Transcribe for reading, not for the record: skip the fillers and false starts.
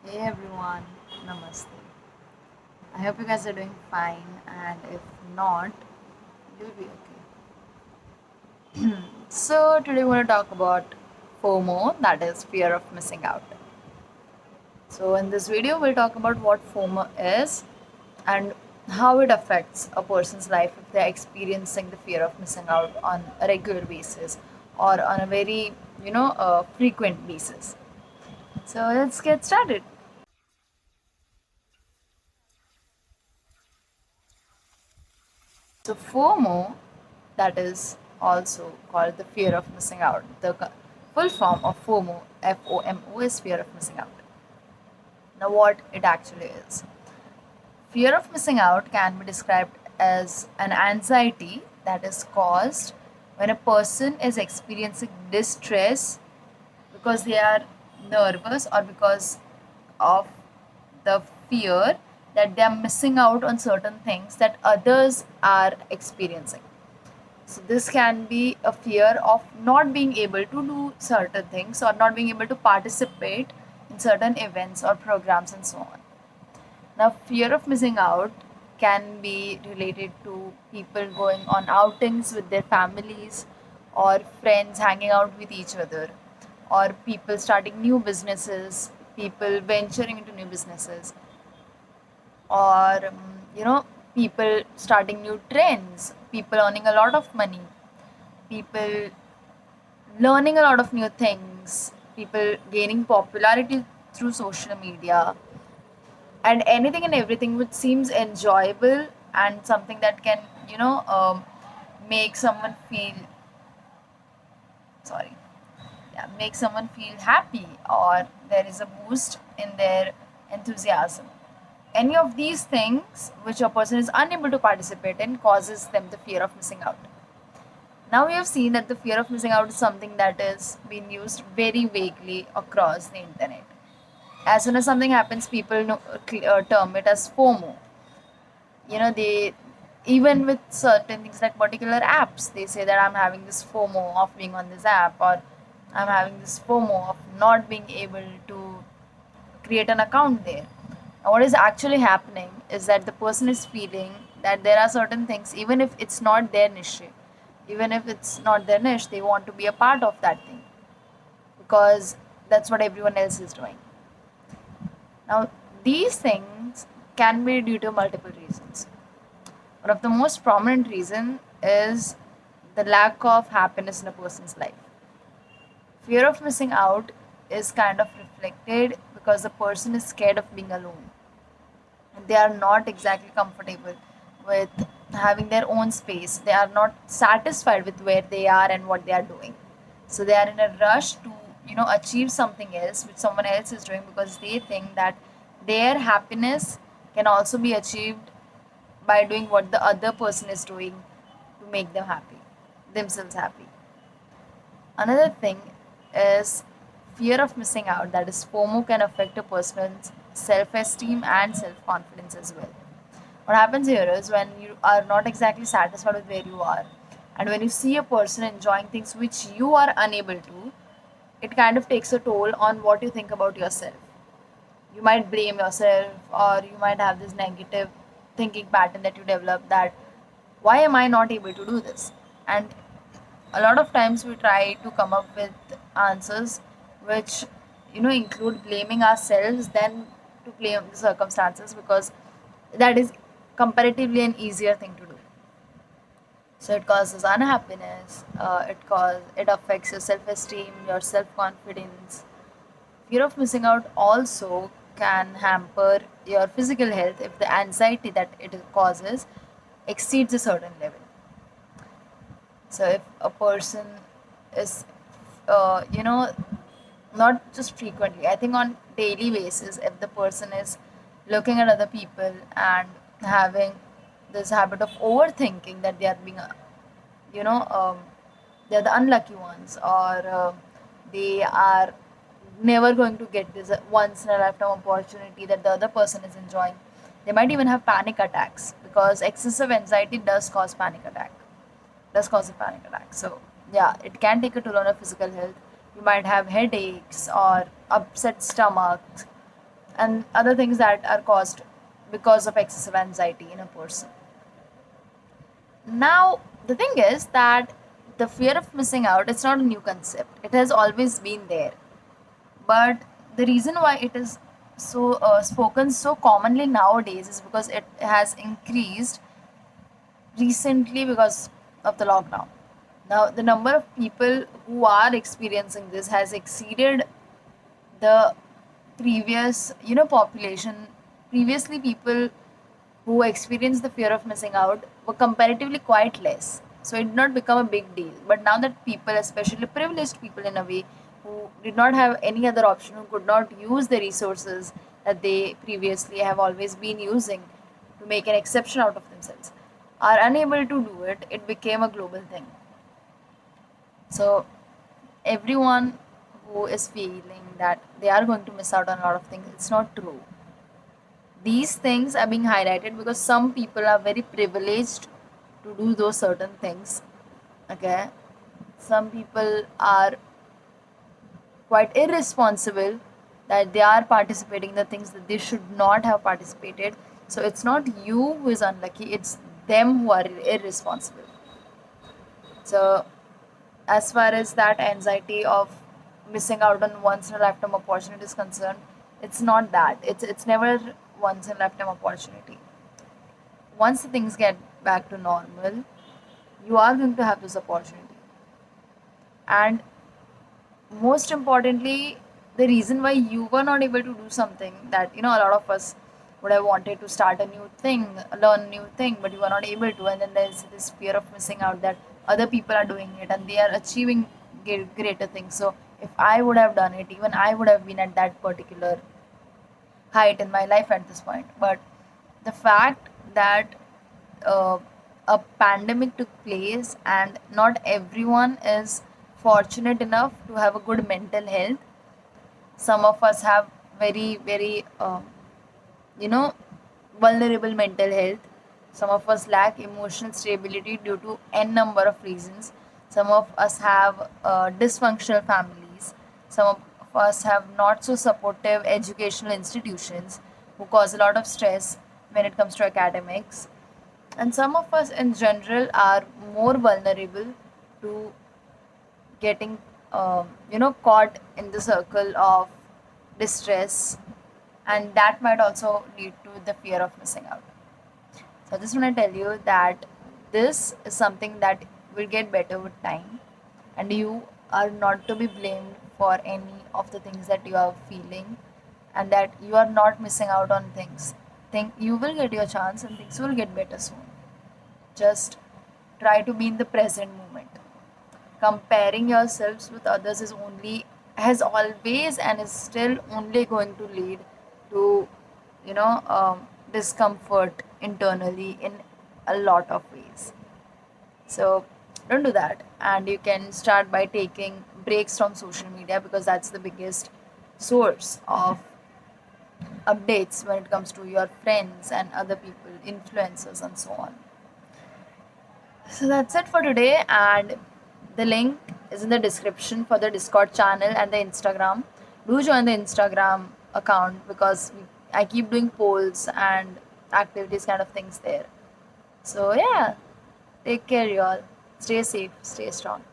Hey everyone, Namaste. I hope you guys are doing fine, and if not, you'll be okay. So, today we're going to talk about FOMO, that is fear of missing out. So, in this video, we'll talk about what FOMO is and how it affects a person's life if they're experiencing the fear of missing out on a regular basis or on a very, frequent basis. So, let's get started. So FOMO, that is also called the fear of missing out. The full form of FOMO, FOMO, is fear of missing out. Now, what it actually is. Fear of missing out can be described as an anxiety that is caused when a person is experiencing distress because they are nervous or because of the fear that they are missing out on certain things that others are experiencing. So this can be a fear of not being able to do certain things or not being able to participate in certain events or programs and so on. Now, fear of missing out can be related to people going on outings with their families or friends hanging out with each other or people starting new businesses, people venturing into new businesses or people starting new trends, people earning a lot of money, people learning a lot of new things, people gaining popularity through social media, and anything and everything which seems enjoyable and something that can, make someone feel sorry, yeah, make someone feel happy or there is a boost in their enthusiasm. Any of these things which a person is unable to participate in causes them the fear of missing out. Now we have seen that the fear of missing out is something that is being used very vaguely across the internet. As soon as something happens, people term it as FOMO. They even with certain things like particular apps, they say that I'm having this FOMO of being on this app, or I'm having this FOMO of not being able to create an account there. Now, what is actually happening is that the person is feeling that there are certain things, even if it's not their niche, even if it's not their niche, they want to be a part of that thing because that's what everyone else is doing. Now, these things can be due to multiple reasons. One of the most prominent reason is the lack of happiness in a person's life. Fear of missing out is kind of reflected because the person is scared of being alone. They are not exactly comfortable with having their own space. They are not satisfied with where they are and what they are doing. So they are in a rush to, achieve something else which someone else is doing because they think that their happiness can also be achieved by doing what the other person is doing to make them happy, themselves happy. Another thing is fear of missing out, that is, FOMO can affect a person's self esteem and self confidence as well. What happens here is when you are not exactly satisfied with where you are, and when you see a person enjoying things which you are unable to, it kind of takes a toll on what you think about yourself. You might blame yourself, or you might have this negative thinking pattern that you develop that why am I not able to do this? And a lot of times we try to come up with answers which include blaming ourselves than to blame the circumstances because that is comparatively an easier thing to do. So it causes unhappiness, it affects your self-esteem, your self-confidence. Fear of missing out also can hamper your physical health if the anxiety that it causes exceeds a certain level. So if a person is, not just frequently, I think on daily basis, if the person is looking at other people and having this habit of overthinking that they are being, you know, um, they're the unlucky ones or they are never going to get this once in a lifetime opportunity that the other person is enjoying. They might even have panic attacks because excessive anxiety does cause a panic attack. So yeah, it can take a toll on your physical health. You might have headaches or upset stomach, and other things that are caused because of excessive anxiety in a person. Now, the thing is that the fear of missing out, it's not a new concept. It has always been there. But the reason why it is so spoken so commonly nowadays is because it has increased recently because of the lockdown. Now, the number of people who are experiencing this has exceeded the previous, population. Previously, people who experienced the fear of missing out were comparatively quite less. So it did not become a big deal. But now that people, especially privileged people in a way, who did not have any other option, who could not use the resources that they previously have always been using to make an exception out of themselves, are unable to do it, it became a global thing. So everyone who is feeling that they are going to miss out on a lot of things, it's not true. These things are being highlighted because some people are very privileged to do those certain things. Okay, some people are quite irresponsible that they are participating in the things that they should not have participated. So it's not you who is unlucky, it's them who are irresponsible. So as far as that anxiety of missing out on once in a lifetime opportunity is concerned, it's not that. It's never once in a lifetime opportunity. Once the things get back to normal, you are going to have this opportunity. And most importantly, the reason why you were not able to do something that, a lot of us would have wanted to start a new thing, learn a new thing, but you were not able to, and then there's this fear of missing out that other people are doing it and they are achieving greater things. So if I would have done it, even I would have been at that particular height in my life at this point. But the fact that uh, a pandemic took place and not everyone is fortunate enough to have a good mental health. Some of us have very, very, you know, vulnerable mental health. Some of us lack emotional stability due to n number of reasons. Some of us have dysfunctional families. Some of us have not so supportive educational institutions who cause a lot of stress when it comes to academics. And some of us in general are more vulnerable to getting caught in the circle of distress, and that might also lead to the fear of missing out. So I just want to tell you that this is something that will get better with time, and you are not to be blamed for any of the things that you are feeling, and that you are not missing out on things. Think you will get your chance and things will get better soon. Just try to be in the present moment. Comparing yourselves with others is only, has always and is still only going to lead to, discomfort internally in a lot of ways. So don't do that, and you can start by taking breaks from social media because that's the biggest source of updates when it comes to your friends and other people, influencers, and so on. So that's it for today, and the link is in the description for the Discord channel and the Instagram. Do join the Instagram account because I keep doing polls and activities kind of things there. So yeah, take care, y'all. Stay safe, stay strong.